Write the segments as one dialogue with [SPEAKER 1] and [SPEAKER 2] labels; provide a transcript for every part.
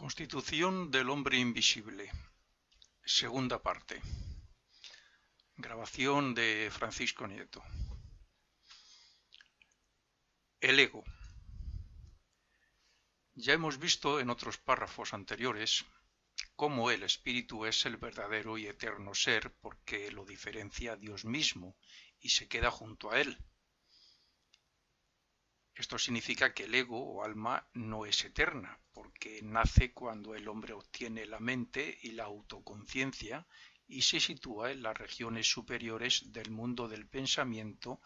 [SPEAKER 1] Constitución del hombre invisible. Segunda parte. Grabación de Francisco Nieto. El ego. Ya hemos visto en otros párrafos anteriores cómo el espíritu es el verdadero y eterno ser porque lo diferencia a Dios mismo y se queda junto a él. Esto significa que el ego o alma no es eterna, porque nace cuando el hombre obtiene la mente y la autoconciencia y se sitúa en las regiones superiores del mundo del pensamiento,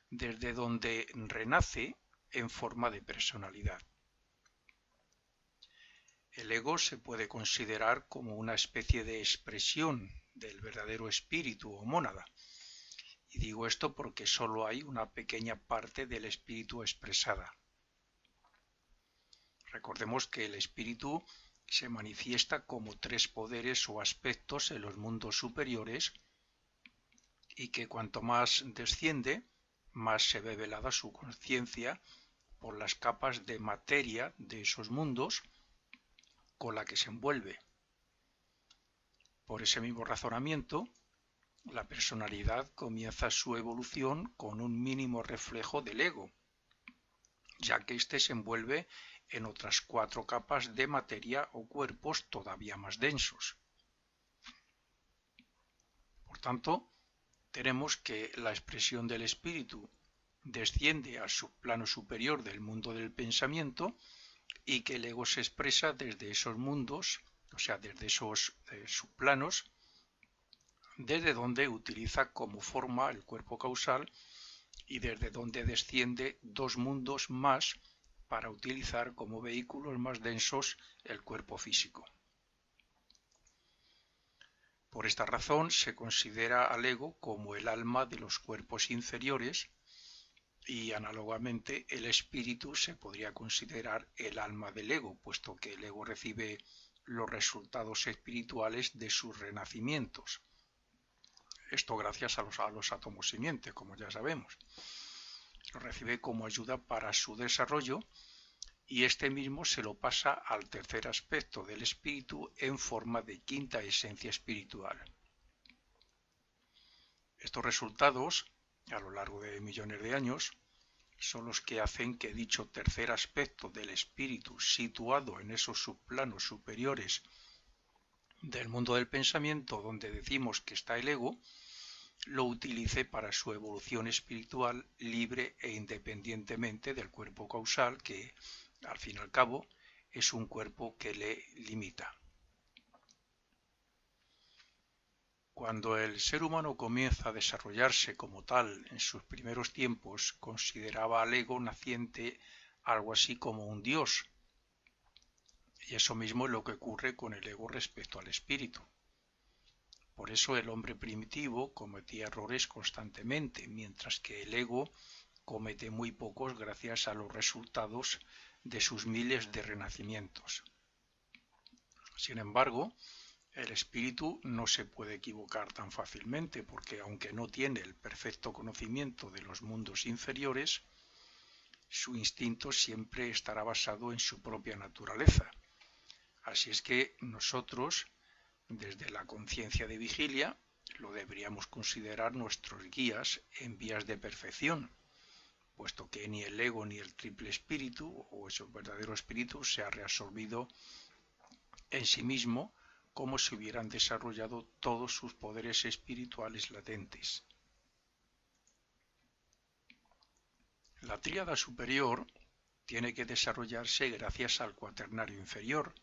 [SPEAKER 1] desde donde renace en forma de personalidad. El ego se puede considerar como una especie de expresión del verdadero espíritu o mónada. Y digo esto porque solo hay una pequeña parte del espíritu expresada. Recordemos que el espíritu se manifiesta como tres poderes o aspectos en los mundos superiores y que cuanto más desciende, más se ve velada su conciencia por las capas de materia de esos mundos con la que se envuelve. Por ese mismo razonamiento, la personalidad comienza su evolución con un mínimo reflejo del ego, ya que éste se envuelve en otras cuatro capas de materia o cuerpos todavía más densos. Por tanto, tenemos que la expresión del espíritu desciende al subplano superior del mundo del pensamiento y que el ego se expresa desde esos mundos, o sea, desde esos subplanos, desde donde utiliza como forma el cuerpo causal y desde donde desciende dos mundos más para utilizar como vehículos más densos el cuerpo físico. Por esta razón se considera al ego como el alma de los cuerpos inferiores y análogamente el espíritu se podría considerar el alma del ego, puesto que el ego recibe los resultados espirituales de sus renacimientos. Esto gracias a los átomos simiente, como ya sabemos. Lo recibe como ayuda para su desarrollo y este mismo se lo pasa al tercer aspecto del espíritu en forma de quinta esencia espiritual. Estos resultados, a lo largo de millones de años, son los que hacen que dicho tercer aspecto del espíritu situado en esos subplanos superiores del mundo del pensamiento donde decimos que está el ego, lo utilice para su evolución espiritual libre e independientemente del cuerpo causal que, al fin y al cabo, es un cuerpo que le limita. Cuando el ser humano comienza a desarrollarse como tal en sus primeros tiempos, consideraba al ego naciente algo así como un dios. Y eso mismo es lo que ocurre con el ego respecto al espíritu. Por eso el hombre primitivo cometía errores constantemente, mientras que el ego comete muy pocos gracias a los resultados de sus miles de renacimientos. Sin embargo, el espíritu no se puede equivocar tan fácilmente porque aunque no tiene el perfecto conocimiento de los mundos inferiores, su instinto siempre estará basado en su propia naturaleza. Así es que nosotros, desde la conciencia de vigilia, lo deberíamos considerar nuestros guías en vías de perfección, puesto que ni el ego ni el triple espíritu, o ese verdadero espíritu, se ha reabsorbido en sí mismo como si hubieran desarrollado todos sus poderes espirituales latentes. La tríada superior tiene que desarrollarse gracias al cuaternario inferior.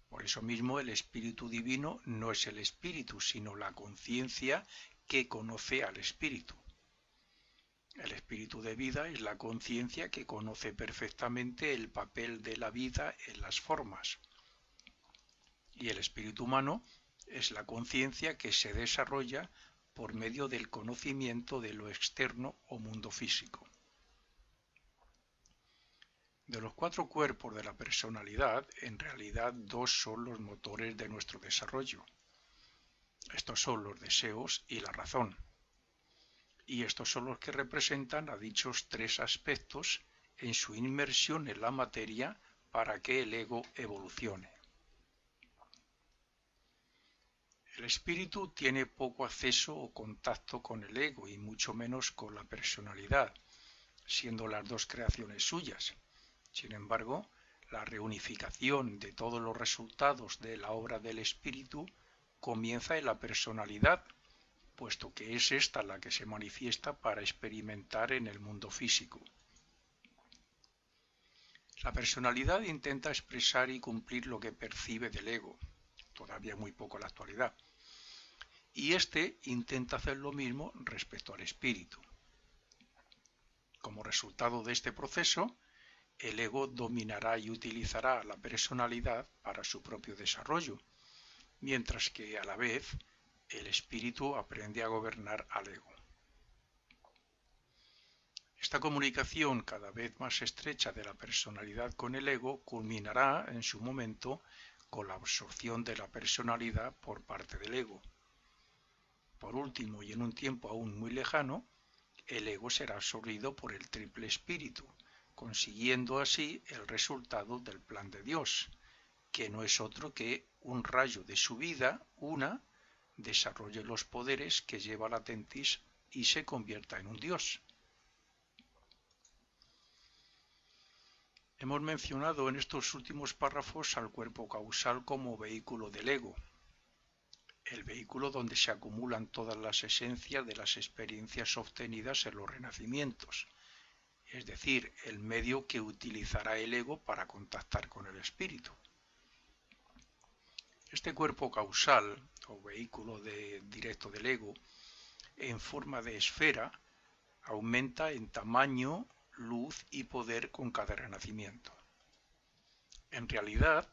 [SPEAKER 1] Por eso mismo el espíritu divino no es el espíritu, sino la conciencia que conoce al espíritu. El espíritu de vida es la conciencia que conoce perfectamente el papel de la vida en las formas. Y el espíritu humano es la conciencia que se desarrolla por medio del conocimiento de lo externo o mundo físico. De los cuatro cuerpos de la personalidad, en realidad dos son los motores de nuestro desarrollo. Estos son los deseos y la razón. Y estos son los que representan a dichos tres aspectos en su inmersión en la materia para que el ego evolucione. El espíritu tiene poco acceso o contacto con el ego y mucho menos con la personalidad, siendo las dos creaciones suyas. Sin embargo, la reunificación de todos los resultados de la obra del espíritu comienza en la personalidad, puesto que es ésta la que se manifiesta para experimentar en el mundo físico. La personalidad intenta expresar y cumplir lo que percibe del ego, todavía muy poco en la actualidad, y éste intenta hacer lo mismo respecto al espíritu. Como resultado de este proceso, el ego dominará y utilizará la personalidad para su propio desarrollo, mientras que a la vez el espíritu aprende a gobernar al ego. Esta comunicación cada vez más estrecha de la personalidad con el ego culminará en su momento con la absorción de la personalidad por parte del ego. Por último, y en un tiempo aún muy lejano, el ego será absorbido por el triple espíritu, consiguiendo así el resultado del plan de Dios, que no es otro que un rayo de su vida, desarrolle los poderes que lleva latentes y se convierta en un Dios. Hemos mencionado en estos últimos párrafos al cuerpo causal como vehículo del ego, el vehículo donde se acumulan todas las esencias de las experiencias obtenidas en los renacimientos, es decir, el medio que utilizará el ego para contactar con el espíritu. Este cuerpo causal, o vehículo directo del ego, en forma de esfera, aumenta en tamaño, luz y poder con cada renacimiento. En realidad,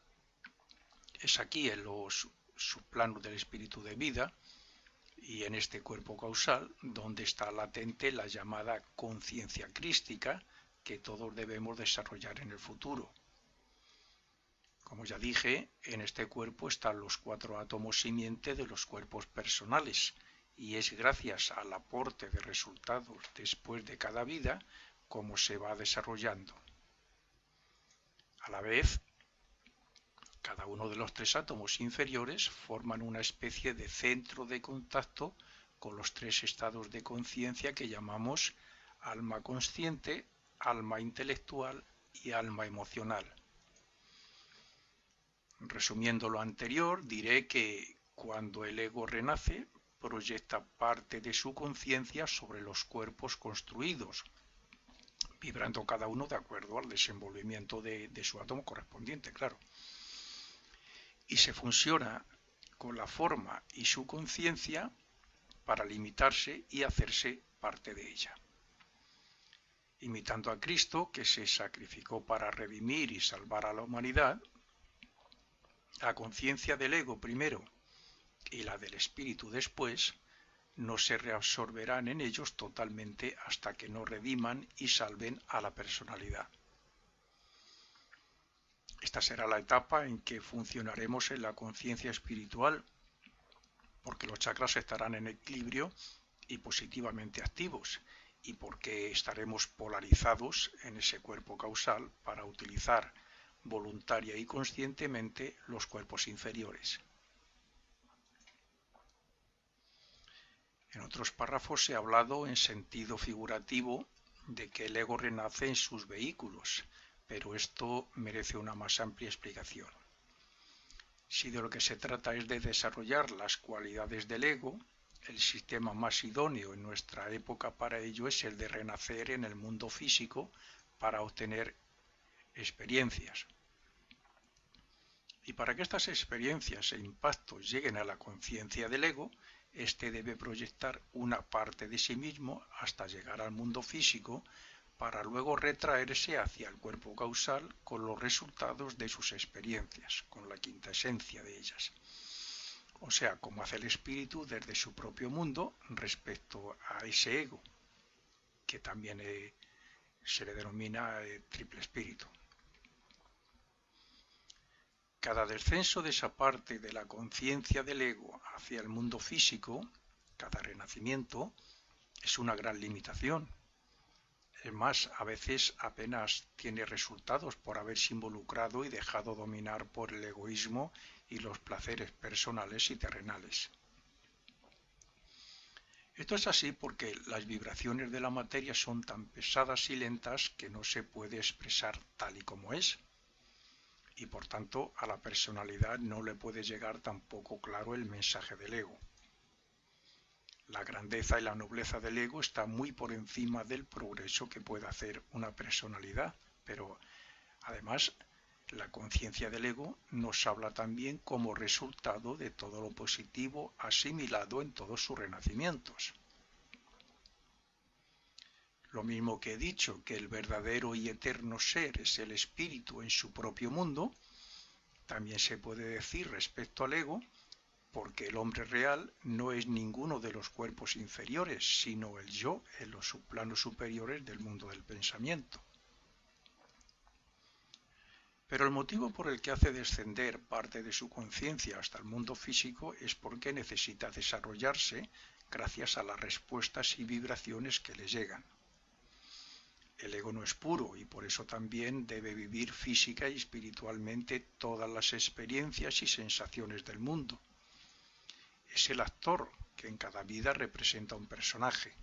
[SPEAKER 1] es aquí en los subplanos del espíritu de vida y en este cuerpo causal donde está latente la llamada conciencia crística que todos debemos desarrollar en el futuro. Como ya dije, en este cuerpo están los 4 átomos simiente de los cuerpos personales, y es gracias al aporte de resultados después de cada vida como se va desarrollando. A la vez, cada uno de los 3 átomos inferiores forman una especie de centro de contacto con los 3 estados de conciencia que llamamos alma consciente, alma intelectual y alma emocional. Resumiendo lo anterior, diré que cuando el ego renace, proyecta parte de su conciencia sobre los cuerpos construidos, vibrando cada uno de acuerdo al desenvolvimiento de su átomo correspondiente, claro. Y se fusiona con la forma y su conciencia para limitarse y hacerse parte de ella. Imitando a Cristo, que se sacrificó para redimir y salvar a la humanidad, la conciencia del ego primero y la del espíritu después no se reabsorberán en ellos totalmente hasta que no rediman y salven a la personalidad. Esta será la etapa en que funcionaremos en la conciencia espiritual, porque los chakras estarán en equilibrio y positivamente activos, y porque estaremos polarizados en ese cuerpo causal para utilizar voluntaria y conscientemente los cuerpos inferiores. En otros párrafos se ha hablado en sentido figurativo de que el ego renace en sus vehículos, pero esto merece una más amplia explicación. Si de lo que se trata es de desarrollar las cualidades del ego, el sistema más idóneo en nuestra época para ello es el de renacer en el mundo físico para obtener experiencias. Y para que estas experiencias e impactos lleguen a la conciencia del ego, éste debe proyectar una parte de sí mismo hasta llegar al mundo físico para luego retraerse hacia el cuerpo causal con los resultados de sus experiencias, con la quinta esencia de ellas. O sea, como hace el espíritu desde su propio mundo respecto a ese ego, que también se le denomina triple espíritu. Cada descenso de esa parte de la conciencia del ego hacia el mundo físico, cada renacimiento, es una gran limitación. Es más, a veces apenas tiene resultados por haberse involucrado y dejado dominar por el egoísmo y los placeres personales y terrenales. Esto es así porque las vibraciones de la materia son tan pesadas y lentas que no se puede expresar tal y como es, y por tanto a la personalidad no le puede llegar tampoco claro el mensaje del ego. La grandeza y la nobleza del ego está muy por encima del progreso que puede hacer una personalidad, pero además la conciencia del ego nos habla también como resultado de todo lo positivo asimilado en todos sus renacimientos. Lo mismo que he dicho, que el verdadero y eterno ser es el espíritu en su propio mundo, también se puede decir respecto al ego, porque el hombre real no es ninguno de los cuerpos inferiores, sino el yo en los subplanos superiores del mundo del pensamiento. Pero el motivo por el que hace descender parte de su conciencia hasta el mundo físico es porque necesita desarrollarse gracias a las respuestas y vibraciones que le llegan. El ego no es puro y por eso también debe vivir física y espiritualmente todas las experiencias y sensaciones del mundo. Es el actor que en cada vida representa un personaje.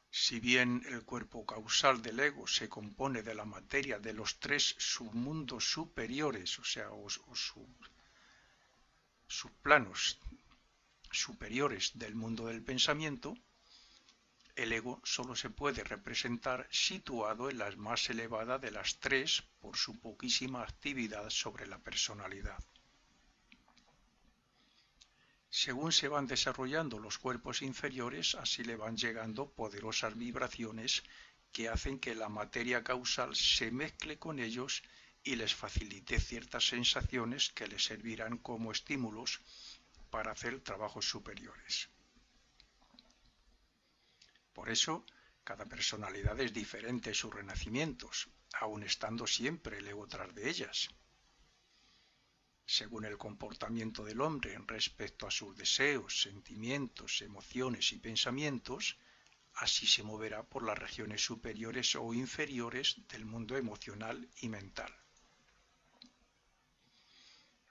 [SPEAKER 1] Si bien el cuerpo causal del ego se compone de la materia de los tres submundos superiores, o sea, subplanos superiores del mundo del pensamiento, el ego solo se puede representar situado en la más elevada de las tres por su poquísima actividad sobre la personalidad. Según se van desarrollando los cuerpos inferiores, así le van llegando poderosas vibraciones que hacen que la materia causal se mezcle con ellos y les facilite ciertas sensaciones que les servirán como estímulos para hacer trabajos superiores. Por eso, cada personalidad es diferente en sus renacimientos, aun estando siempre el ego tras de ellas. Según el comportamiento del hombre respecto a sus deseos, sentimientos, emociones y pensamientos, así se moverá por las regiones superiores o inferiores del mundo emocional y mental.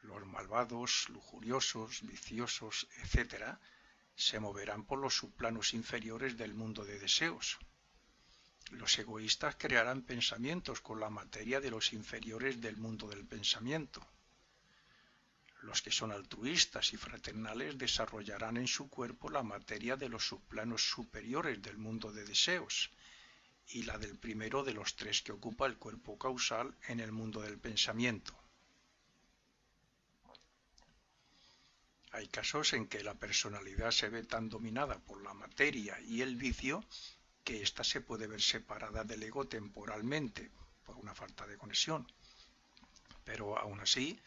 [SPEAKER 1] Los malvados, lujuriosos, viciosos, etc., se moverán por los subplanos inferiores del mundo de deseos. Los egoístas crearán pensamientos con la materia de los inferiores del mundo del pensamiento. Los que son altruistas y fraternales desarrollarán en su cuerpo la materia de los subplanos superiores del mundo de deseos y la del primero de los tres que ocupa el cuerpo causal en el mundo del pensamiento. Hay casos en que la personalidad se ve tan dominada por la materia y el vicio que ésta se puede ver separada del ego temporalmente por una falta de conexión. Pero aún así,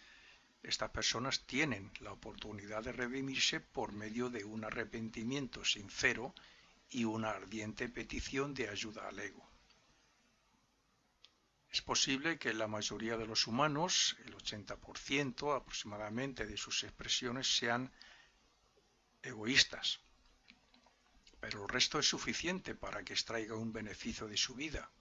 [SPEAKER 1] estas personas tienen la oportunidad de redimirse por medio de un arrepentimiento sincero y una ardiente petición de ayuda al ego. Es posible que la mayoría de los humanos, el 80% aproximadamente de sus expresiones, sean egoístas, pero el resto es suficiente para que extraiga un beneficio de su vida.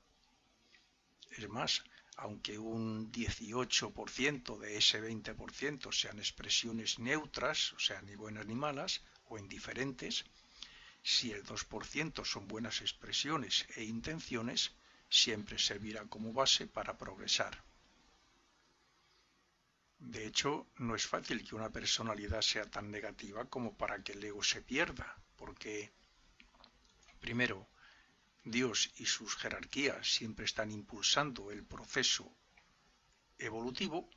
[SPEAKER 1] Es más, aunque un 18% de ese 20% sean expresiones neutras, o sea, ni buenas ni malas, o indiferentes, si el 2% son buenas expresiones e intenciones, siempre servirá como base para progresar. De hecho, no es fácil que una personalidad sea tan negativa como para que el ego se pierda, porque, primero, Dios y sus jerarquías siempre están impulsando el proceso evolutivo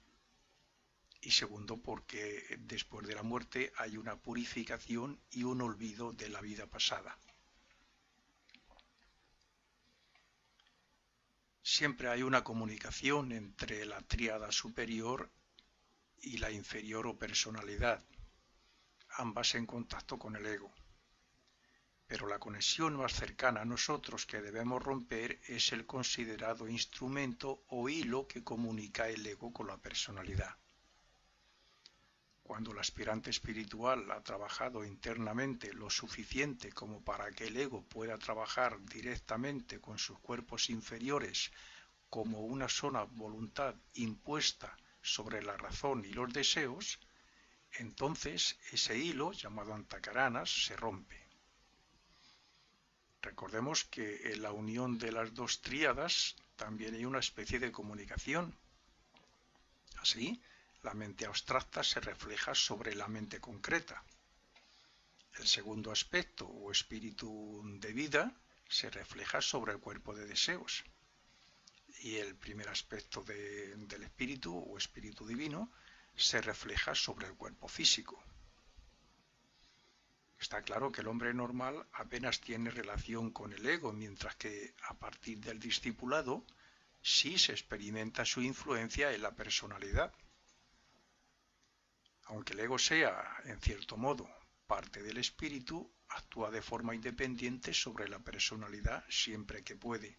[SPEAKER 1] y segundo porque después de la muerte hay una purificación y un olvido de la vida pasada. Siempre hay una comunicación entre la tríada superior y la inferior o personalidad, ambas en contacto con el ego. Pero la conexión más cercana a nosotros que debemos romper es el considerado instrumento o hilo que comunica el ego con la personalidad. Cuando el aspirante espiritual ha trabajado internamente lo suficiente como para que el ego pueda trabajar directamente con sus cuerpos inferiores como una sola voluntad impuesta sobre la razón y los deseos, entonces ese hilo, llamado antahkaranas, se rompe. Recordemos que en la unión de las dos tríadas también hay una especie de comunicación. Así, la mente abstracta se refleja sobre la mente concreta. El segundo aspecto, o espíritu de vida, se refleja sobre el cuerpo de deseos. Y el primer aspecto del espíritu, o espíritu divino, se refleja sobre el cuerpo físico. Está claro que el hombre normal apenas tiene relación con el ego, mientras que a partir del discipulado sí se experimenta su influencia en la personalidad. Aunque el ego sea, en cierto modo, parte del espíritu, actúa de forma independiente sobre la personalidad siempre que puede.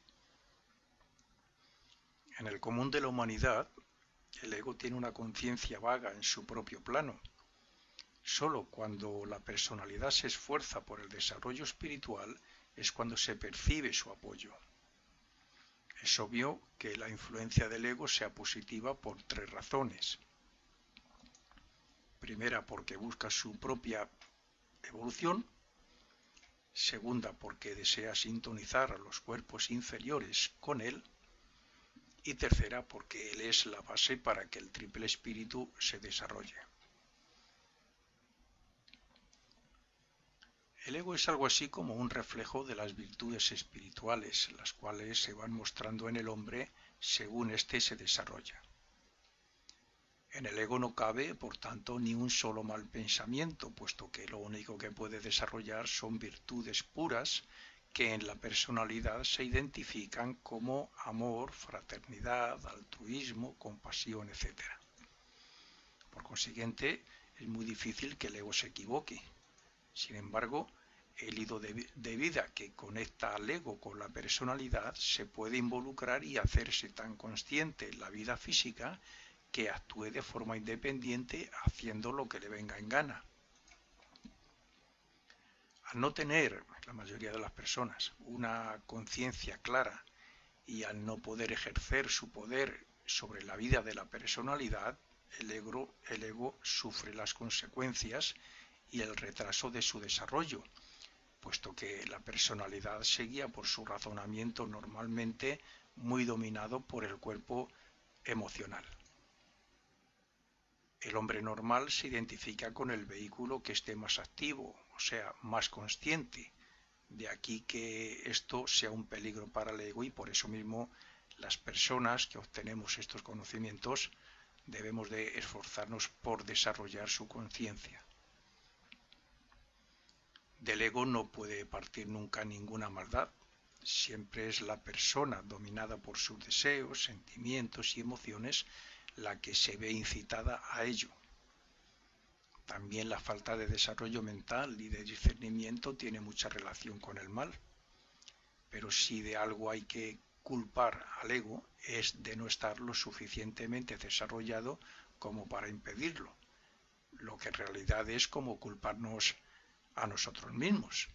[SPEAKER 1] En el común de la humanidad, el ego tiene una conciencia vaga en su propio plano. Solo cuando la personalidad se esfuerza por el desarrollo espiritual es cuando se percibe su apoyo. Es obvio que la influencia del ego sea positiva por tres razones. Primera, porque busca su propia evolución. Segunda, porque desea sintonizar a los cuerpos inferiores con él. Y tercera, porque él es la base para que el triple espíritu se desarrolle. El ego es algo así como un reflejo de las virtudes espirituales, las cuales se van mostrando en el hombre según éste se desarrolla. En el ego no cabe, por tanto, ni un solo mal pensamiento, puesto que lo único que puede desarrollar son virtudes puras que en la personalidad se identifican como amor, fraternidad, altruismo, compasión, etc. Por consiguiente, es muy difícil que el ego se equivoque. Sin embargo, el hilo de vida que conecta al ego con la personalidad se puede involucrar y hacerse tan consciente en la vida física que actúe de forma independiente haciendo lo que le venga en gana. Al no tener, la mayoría de las personas, una conciencia clara y al no poder ejercer su poder sobre la vida de la personalidad, el ego sufre las consecuencias y el retraso de su desarrollo, puesto que la personalidad se guía por su razonamiento normalmente muy dominado por el cuerpo emocional. El hombre normal se identifica con el vehículo que esté más activo, o sea, más consciente. De aquí que esto sea un peligro para el ego y por eso mismo las personas que obtenemos estos conocimientos debemos de esforzarnos por desarrollar su conciencia. Del ego no puede partir nunca ninguna maldad. Siempre es la persona dominada por sus deseos, sentimientos y emociones la que se ve incitada a ello. También la falta de desarrollo mental y de discernimiento tiene mucha relación con el mal. Pero si de algo hay que culpar al ego es de no estar lo suficientemente desarrollado como para impedirlo, lo que en realidad es como culparnos a nosotros mismos.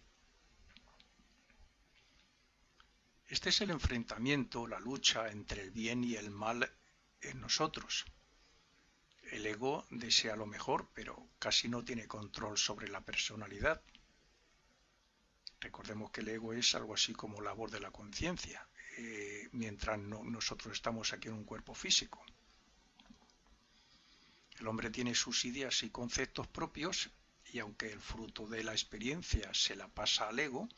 [SPEAKER 1] Este es el enfrentamiento, la lucha entre el bien y el mal en nosotros. El ego desea lo mejor, pero casi no tiene control sobre la personalidad. Recordemos que el ego es algo así como la voz de la conciencia, mientras nosotros estamos aquí en un cuerpo físico. El hombre tiene sus ideas y conceptos propios y aunque el fruto de la experiencia se la pasa al ego,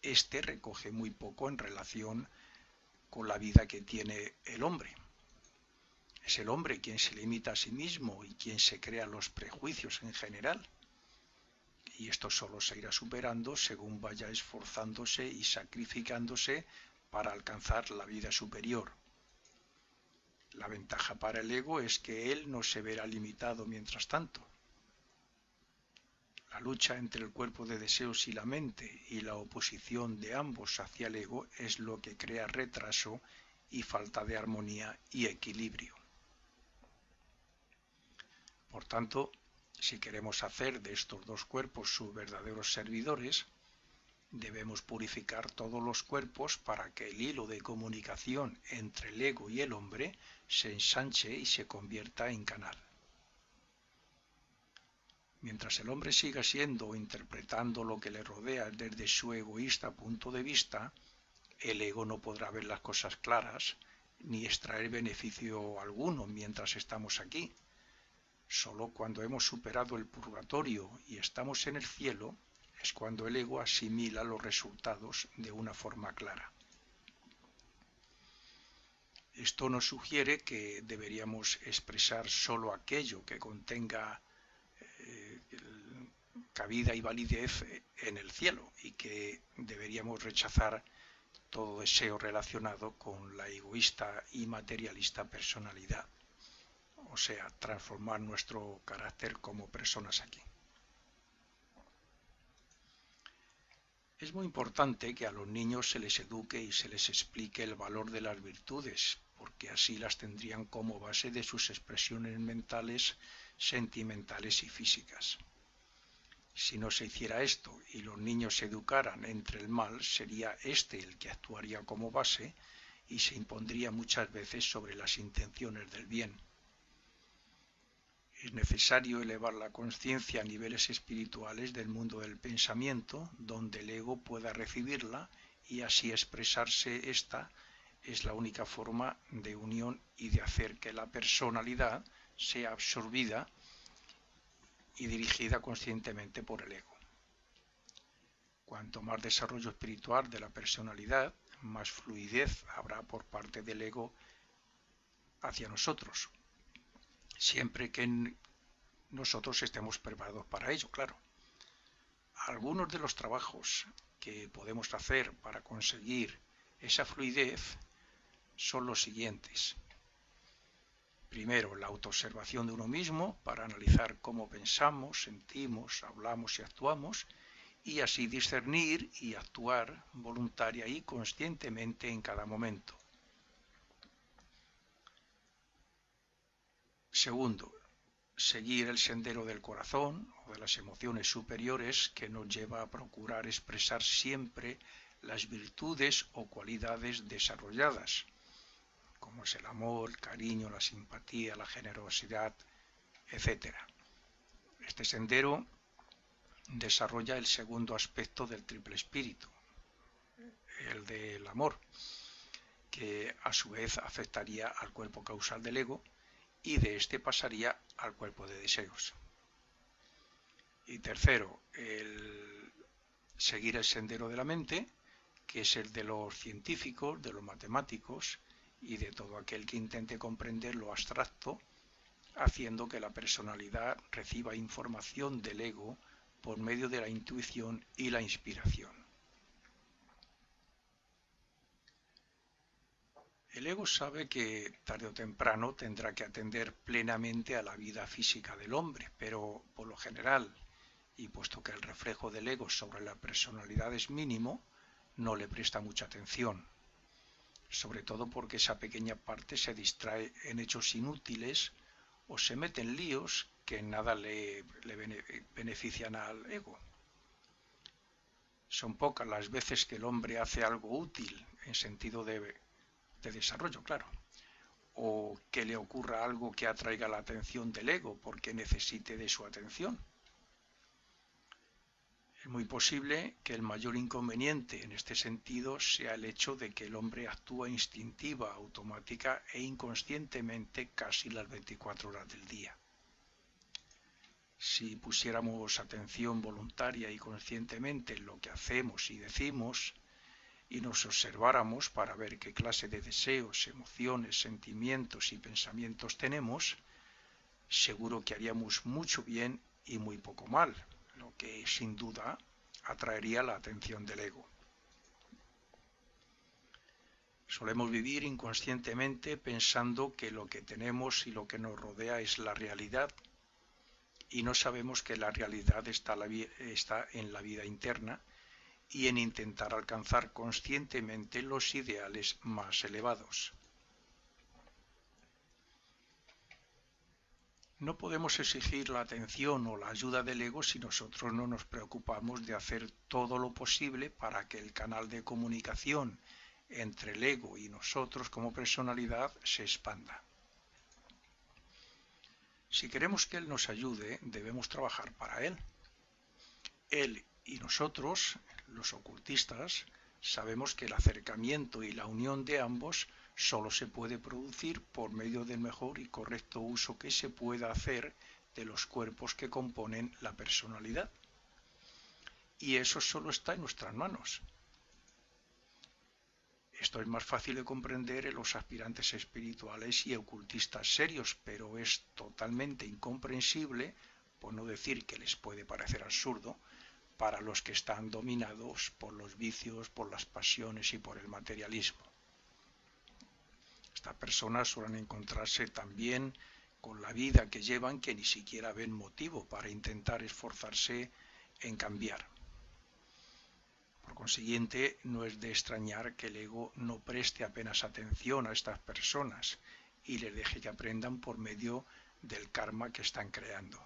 [SPEAKER 1] éste recoge muy poco en relación con la vida que tiene el hombre. Es el hombre quien se limita a sí mismo y quien se crea los prejuicios en general. Y esto solo se irá superando según vaya esforzándose y sacrificándose para alcanzar la vida superior. La ventaja para el ego es que él no se verá limitado mientras tanto. La lucha entre el cuerpo de deseos y la mente y la oposición de ambos hacia el ego es lo que crea retraso y falta de armonía y equilibrio. Por tanto, Si queremos hacer de estos dos cuerpos sus verdaderos servidores, debemos purificar todos los cuerpos para que el hilo de comunicación entre el ego y el hombre se ensanche y se convierta en canal. Mientras el hombre siga siendo o interpretando lo que le rodea desde su egoísta punto de vista, el ego no podrá ver las cosas claras ni extraer beneficio alguno mientras estamos aquí. Solo cuando hemos superado el purgatorio y estamos en el cielo es cuando el ego asimila los resultados de una forma clara. Esto nos sugiere que deberíamos expresar solo aquello que contenga cabida y validez en el cielo y que deberíamos rechazar todo deseo relacionado con la egoísta y materialista personalidad, o sea, transformar nuestro carácter como personas aquí. Es muy importante que a los niños se les eduque y se les explique el valor de las virtudes, porque así las tendrían como base de sus expresiones mentales, sentimentales y físicas. Si no se hiciera esto y los niños se educaran entre el mal, sería este el que actuaría como base y se impondría muchas veces sobre las intenciones del bien. Es necesario elevar la conciencia a niveles espirituales del mundo del pensamiento, donde el ego pueda recibirla y así expresarse. Esta es la única forma de unión y de hacer que la personalidad sea absorbida y dirigida conscientemente por el ego. Cuanto más desarrollo espiritual de la personalidad, más fluidez habrá por parte del ego hacia nosotros, siempre que nosotros estemos preparados para ello, claro. Algunos de los trabajos que podemos hacer para conseguir esa fluidez son los siguientes. Primero, la autoobservación de uno mismo para analizar cómo pensamos, sentimos, hablamos y actuamos, y así discernir y actuar voluntaria y conscientemente en cada momento. Segundo, seguir el sendero del corazón o de las emociones superiores que nos lleva a procurar expresar siempre las virtudes o cualidades desarrolladas, como es el amor, el cariño, la simpatía, la generosidad, etc. Este sendero desarrolla el segundo aspecto del triple espíritu, el del amor, que a su vez afectaría al cuerpo causal del ego y de este pasaría al cuerpo de deseos. Y tercero, el seguir el sendero de la mente, que es el de los científicos, de los matemáticos y de todo aquel que intente comprender lo abstracto, haciendo que la personalidad reciba información del ego por medio de la intuición y la inspiración. El ego sabe que tarde o temprano tendrá que atender plenamente a la vida física del hombre, pero por lo general, y puesto que el reflejo del ego sobre la personalidad es mínimo, no le presta mucha atención, sobre todo porque esa pequeña parte se distrae en hechos inútiles o se mete en líos que en nada le benefician al ego. Son pocas las veces que el hombre hace algo útil en sentido de desarrollo, claro, o que le ocurra algo que atraiga la atención del ego porque necesite de su atención. Es muy posible que el mayor inconveniente en este sentido sea el hecho de que el hombre actúa instintiva, automática e inconscientemente casi las 24 horas del día. Si pusiéramos atención voluntaria y conscientemente en lo que hacemos y decimos, y nos observáramos para ver qué clase de deseos, emociones, sentimientos y pensamientos tenemos, seguro que haríamos mucho bien y muy poco mal, lo que sin duda atraería la atención del ego. Solemos vivir inconscientemente pensando que lo que tenemos y lo que nos rodea es la realidad, y no sabemos que la realidad está en la vida interna y en intentar alcanzar conscientemente los ideales más elevados. No podemos exigir la atención o la ayuda del ego si nosotros no nos preocupamos de hacer todo lo posible para que el canal de comunicación entre el ego y nosotros como personalidad se expanda. Si queremos que Él nos ayude, debemos trabajar para Él. Él y nosotros, los ocultistas, sabemos que el acercamiento y la unión de ambos solo se puede producir por medio del mejor y correcto uso que se pueda hacer de los cuerpos que componen la personalidad. Y eso solo está en nuestras manos. Esto es más fácil de comprender en los aspirantes espirituales y ocultistas serios, pero es totalmente incomprensible, por no decir que les puede parecer absurdo, para los que están dominados por los vicios, por las pasiones y por el materialismo. Estas personas suelen encontrarse también con la vida que llevan que ni siquiera ven motivo para intentar esforzarse en cambiar. Por consiguiente, no es de extrañar que el ego no preste apenas atención a estas personas y les deje que aprendan por medio del karma que están creando.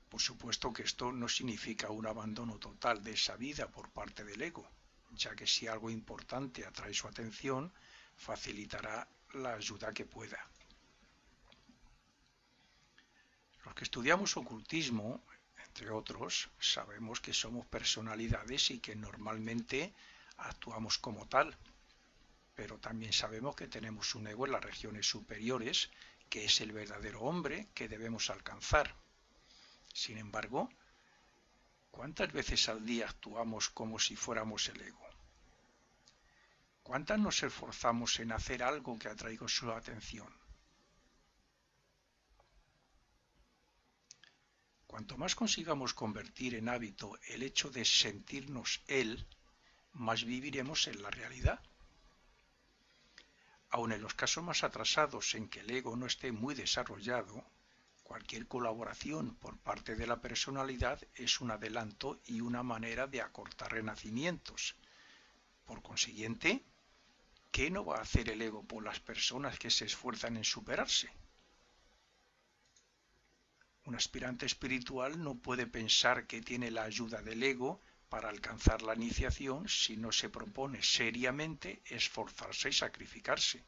[SPEAKER 1] Por supuesto que esto no significa un abandono total de esa vida por parte del ego, ya que si algo importante atrae su atención, facilitará la ayuda que pueda. Los que estudiamos ocultismo, entre otros, sabemos que somos personalidades y que normalmente actuamos como tal, pero también sabemos que tenemos un ego en las regiones superiores, que es el verdadero hombre que debemos alcanzar. Sin embargo, ¿cuántas veces al día actuamos como si fuéramos el ego? ¿Cuántas nos esforzamos en hacer algo que atraiga su atención? Cuanto más consigamos convertir en hábito el hecho de sentirnos Él, más viviremos en la realidad. Aun en los casos más atrasados en que el ego no esté muy desarrollado, cualquier colaboración por parte de la personalidad es un adelanto y una manera de acortar renacimientos. Por consiguiente, ¿qué no va a hacer el ego por las personas que se esfuerzan en superarse? Un aspirante espiritual no puede pensar que tiene la ayuda del ego para alcanzar la iniciación si no se propone seriamente esforzarse y sacrificarse.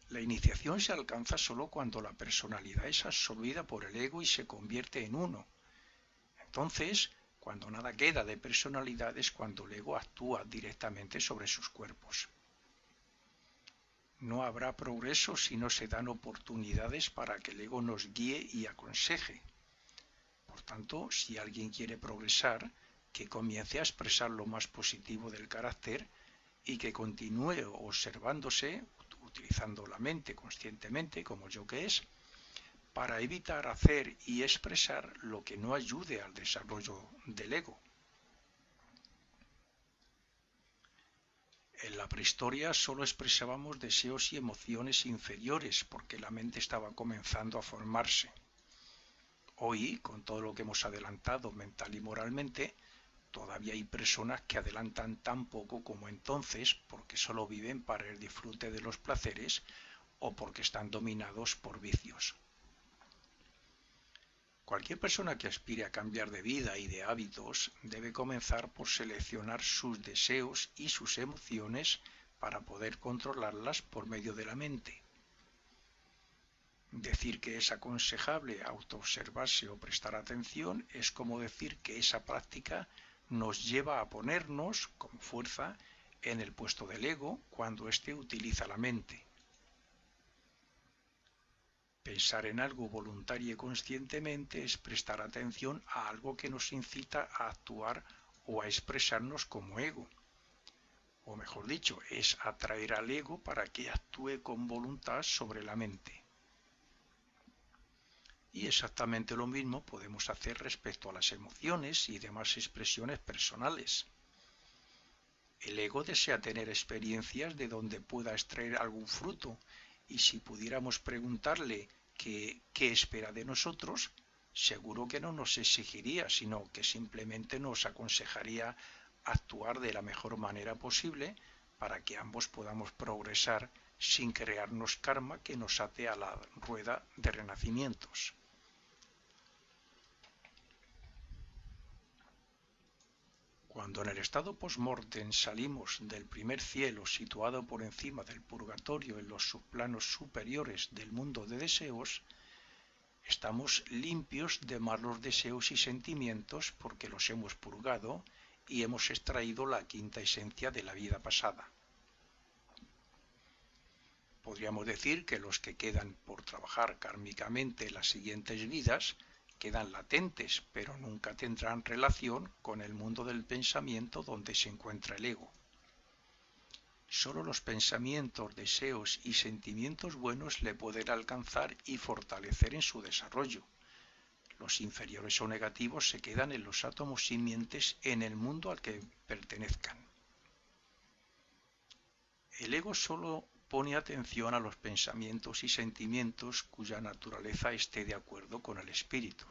[SPEAKER 1] La iniciación se alcanza solo cuando la personalidad es absorbida por el ego y se convierte en uno. Entonces, cuando nada queda de personalidad es cuando el ego actúa directamente sobre sus cuerpos. No habrá progreso si no se dan oportunidades para que el ego nos guíe y aconseje. Por tanto, si alguien quiere progresar, que comience a expresar lo más positivo del carácter y que continúe observándose, utilizando la mente conscientemente como yo que es, para evitar hacer y expresar lo que no ayude al desarrollo del ego. En la prehistoria solo expresábamos deseos y emociones inferiores porque la mente estaba comenzando a formarse. Hoy, con todo lo que hemos adelantado mental y moralmente, todavía hay personas que adelantan tan poco como entonces porque solo viven para el disfrute de los placeres o porque están dominados por vicios. Cualquier persona que aspire a cambiar de vida y de hábitos debe comenzar por seleccionar sus deseos y sus emociones para poder controlarlas por medio de la mente. Decir que es aconsejable autoobservarse o prestar atención es como decir que esa práctica nos lleva a ponernos, como fuerza, en el puesto del ego cuando éste utiliza la mente. Pensar en algo voluntaria y conscientemente es prestar atención a algo que nos incita a actuar o a expresarnos como ego. O mejor dicho, es atraer al ego para que actúe con voluntad sobre la mente. Y exactamente lo mismo podemos hacer respecto a las emociones y demás expresiones personales. El ego desea tener experiencias de donde pueda extraer algún fruto, y si pudiéramos preguntarle qué espera de nosotros, seguro que no nos exigiría, sino que simplemente nos aconsejaría actuar de la mejor manera posible para que ambos podamos progresar sin crearnos karma que nos ate a la rueda de renacimientos. Cuando en el estado post-mortem salimos del primer cielo situado por encima del purgatorio en los subplanos superiores del mundo de deseos, estamos limpios de malos deseos y sentimientos porque los hemos purgado y hemos extraído la quinta esencia de la vida pasada. Podríamos decir que los que quedan por trabajar kármicamente en las siguientes vidas quedan latentes, pero nunca tendrán relación con el mundo del pensamiento donde se encuentra el ego. Solo los pensamientos, deseos y sentimientos buenos le pueden alcanzar y fortalecer en su desarrollo. Los inferiores o negativos se quedan en los átomos simientes en el mundo al que pertenezcan. El ego solo pone atención a los pensamientos y sentimientos cuya naturaleza esté de acuerdo con el espíritu.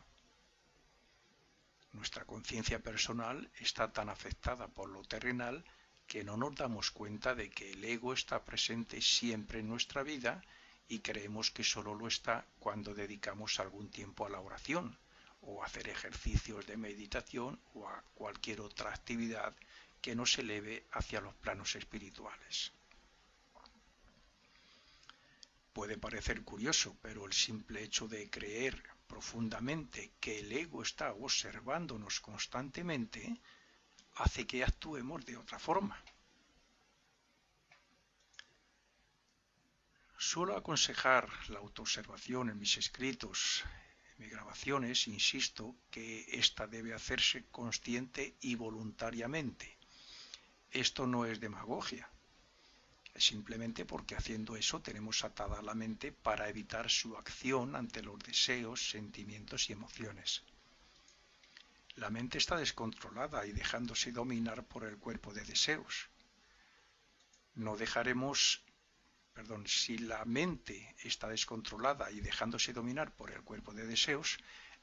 [SPEAKER 1] Nuestra conciencia personal está tan afectada por lo terrenal que no nos damos cuenta de que el ego está presente siempre en nuestra vida y creemos que solo lo está cuando dedicamos algún tiempo a la oración o a hacer ejercicios de meditación o a cualquier otra actividad que nos eleve hacia los planos espirituales. Puede parecer curioso, pero el simple hecho de creer profundamente que el ego está observándonos constantemente hace que actuemos de otra forma. Suelo aconsejar la autoobservación en mis escritos, en mis grabaciones, insisto que ésta debe hacerse consciente y voluntariamente. Esto no es demagogia. Es simplemente porque haciendo eso tenemos atada la mente para evitar su acción ante los deseos, sentimientos y emociones. La mente está descontrolada y dejándose dominar por el cuerpo de deseos. Si la mente está descontrolada y dejándose dominar por el cuerpo de deseos,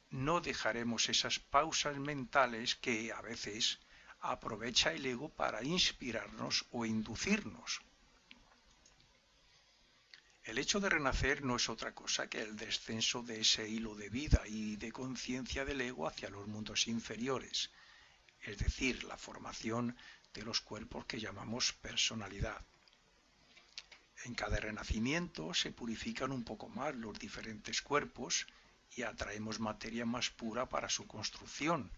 [SPEAKER 1] no dejaremos esas pausas mentales que a veces aprovecha el ego para inspirarnos o inducirnos. El hecho de renacer no es otra cosa que el descenso de ese hilo de vida y de conciencia del ego hacia los mundos inferiores, es decir, la formación de los cuerpos que llamamos personalidad. En cada renacimiento se purifican un poco más los diferentes cuerpos y atraemos materia más pura para su construcción,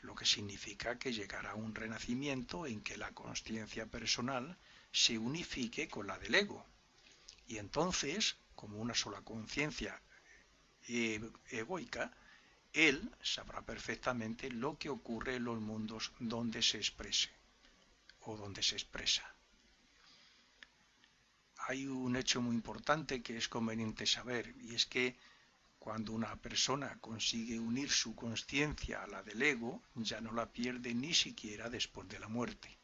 [SPEAKER 1] lo que significa que llegará un renacimiento en que la consciencia personal se unifique con la del ego. Y entonces, como una sola conciencia egoica, él sabrá perfectamente lo que ocurre en los mundos donde se exprese o donde se expresa. Hay un hecho muy importante que es conveniente saber, y es que cuando una persona consigue unir su conciencia a la del ego, ya no la pierde ni siquiera después de la muerte.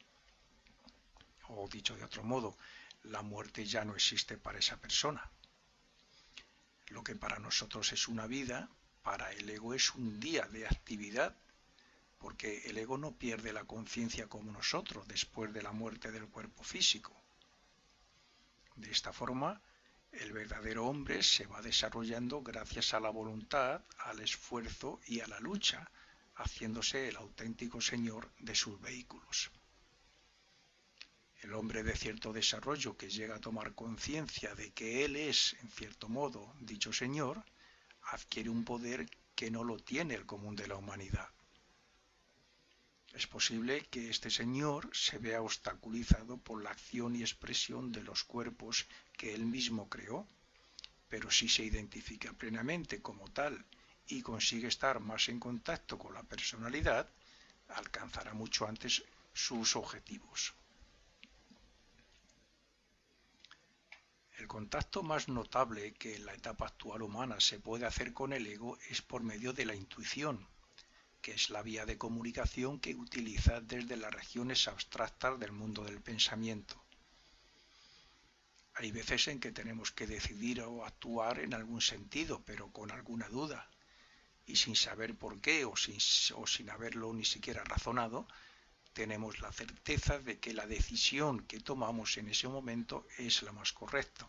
[SPEAKER 1] O dicho de otro modo, la muerte ya no existe para esa persona. Lo que para nosotros es una vida, para el ego es un día de actividad, porque el ego no pierde la conciencia como nosotros después de la muerte del cuerpo físico. De esta forma, el verdadero hombre se va desarrollando gracias a la voluntad, al esfuerzo y a la lucha, haciéndose el auténtico señor de sus vehículos. El hombre de cierto desarrollo que llega a tomar conciencia de que él es, en cierto modo, dicho señor, adquiere un poder que no lo tiene el común de la humanidad. Es posible que este señor se vea obstaculizado por la acción y expresión de los cuerpos que él mismo creó, pero si se identifica plenamente como tal y consigue estar más en contacto con la personalidad, alcanzará mucho antes sus objetivos. El contacto más notable que en la etapa actual humana se puede hacer con el ego es por medio de la intuición, que es la vía de comunicación que utiliza desde las regiones abstractas del mundo del pensamiento. Hay veces en que tenemos que decidir o actuar en algún sentido, pero con alguna duda, y sin saber por qué o sin haberlo ni siquiera razonado, tenemos la certeza de que la decisión que tomamos en ese momento es la más correcta.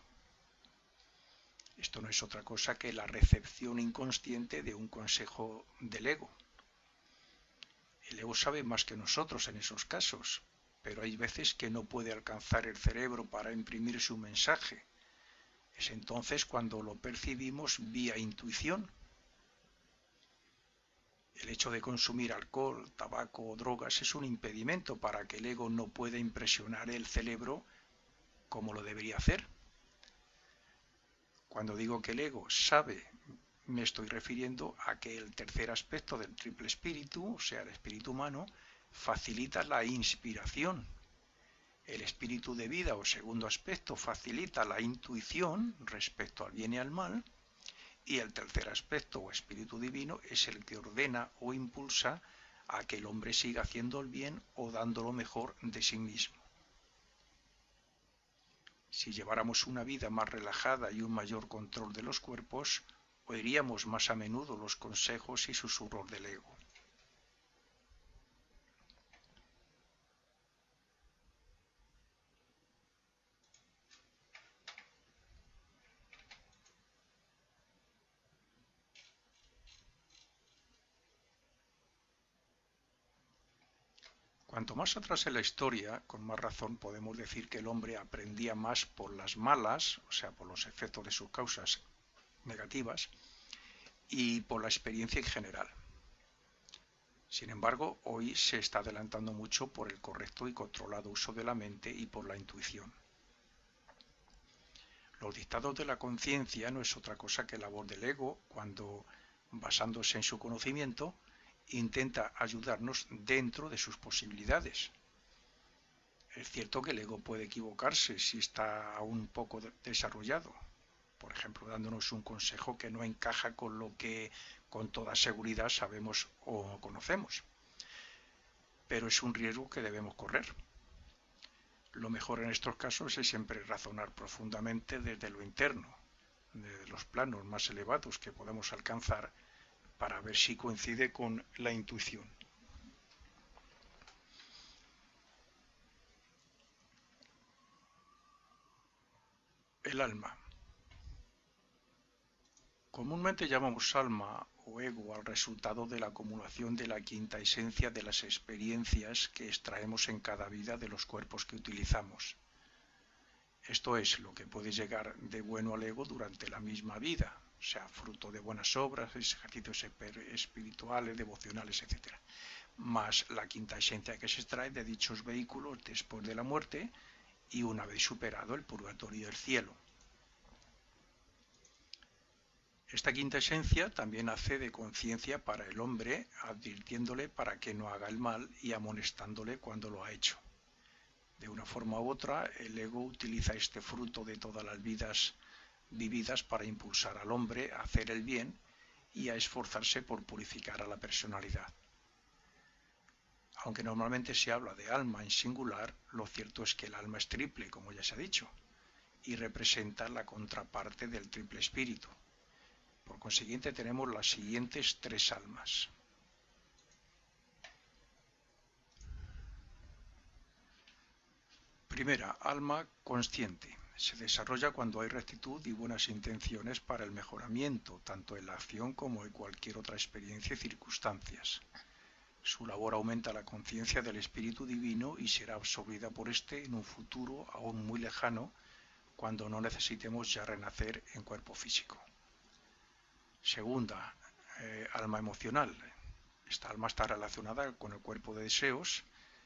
[SPEAKER 1] Esto no es otra cosa que la recepción inconsciente de un consejo del ego. El ego sabe más que nosotros en esos casos, pero hay veces que no puede alcanzar el cerebro para imprimir su mensaje. Es entonces cuando lo percibimos vía intuición. El hecho de consumir alcohol, tabaco o drogas es un impedimento para que el ego no pueda impresionar el cerebro como lo debería hacer. Cuando digo que el ego sabe, me estoy refiriendo a que el tercer aspecto del triple espíritu, o sea, el espíritu humano, facilita la inspiración. El espíritu de vida o segundo aspecto facilita la intuición respecto al bien y al mal, y el tercer aspecto o espíritu divino es el que ordena o impulsa a que el hombre siga haciendo el bien o dando lo mejor de sí mismo. Si lleváramos una vida más relajada y un mayor control de los cuerpos, oiríamos más a menudo los consejos y susurros del ego. Cuanto más atrás en la historia, con más razón podemos decir que el hombre aprendía más por las malas, o sea, por los efectos de sus causas negativas, y por la experiencia en general. Sin embargo, hoy se está adelantando mucho por el correcto y controlado uso de la mente y por la intuición. Los dictados de la conciencia no es otra cosa que labor del ego cuando, basándose en su conocimiento, intenta ayudarnos dentro de sus posibilidades. Es cierto que el ego puede equivocarse si está aún poco desarrollado, por ejemplo, dándonos un consejo que no encaja con lo que con toda seguridad sabemos o conocemos. Pero es un riesgo que debemos correr. Lo mejor en estos casos es siempre razonar profundamente desde lo interno, desde los planos más elevados que podamos alcanzar para ver si coincide con la intuición. El alma. Comúnmente llamamos alma o ego al resultado de la acumulación de la quinta esencia de las experiencias que extraemos en cada vida de los cuerpos que utilizamos. Esto es lo que puede llegar de bueno al ego durante la misma vida, o sea, fruto de buenas obras, ejercicios espirituales, devocionales, etc. Más la quinta esencia que se extrae de dichos vehículos después de la muerte y una vez superado el purgatorio y el cielo. Esta quinta esencia también hace de conciencia para el hombre, advirtiéndole para que no haga el mal y amonestándole cuando lo ha hecho. De una forma u otra, el ego utiliza este fruto de todas las vidas vividas para impulsar al hombre a hacer el bien y a esforzarse por purificar a la personalidad. Aunque normalmente se habla de alma en singular, lo cierto es que el alma es triple, como ya se ha dicho, y representa la contraparte del triple espíritu. Por consiguiente, tenemos las siguientes tres almas. Primera, alma consciente. Se desarrolla cuando hay rectitud y buenas intenciones para el mejoramiento, tanto en la acción como en cualquier otra experiencia y circunstancias. Su labor aumenta la conciencia del Espíritu Divino y será absorbida por éste en un futuro aún muy lejano, cuando no necesitemos ya renacer en cuerpo físico. Segunda, alma emocional. Esta alma está relacionada con el cuerpo de deseos,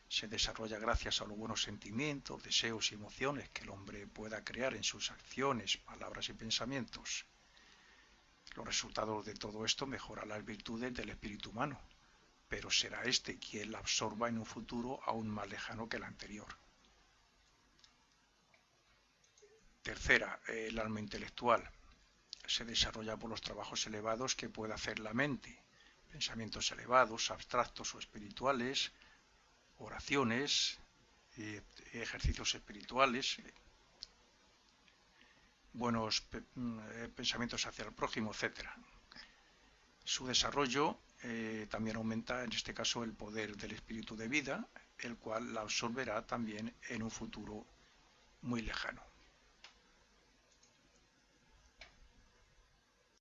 [SPEAKER 1] se desarrolla gracias a los buenos sentimientos, deseos y emociones que el hombre pueda crear en sus acciones, palabras y pensamientos. Los resultados de todo esto mejoran las virtudes del espíritu humano, pero será éste quien la absorba en un futuro aún más lejano que el anterior. Tercera, el alma intelectual. Se desarrolla por los trabajos elevados que puede hacer la mente, pensamientos elevados, abstractos o espirituales, oraciones, ejercicios espirituales, buenos pensamientos hacia el prójimo, etc. Su desarrollo también aumenta, en este caso, el poder del espíritu de vida, el cual la absorberá también en un futuro muy lejano.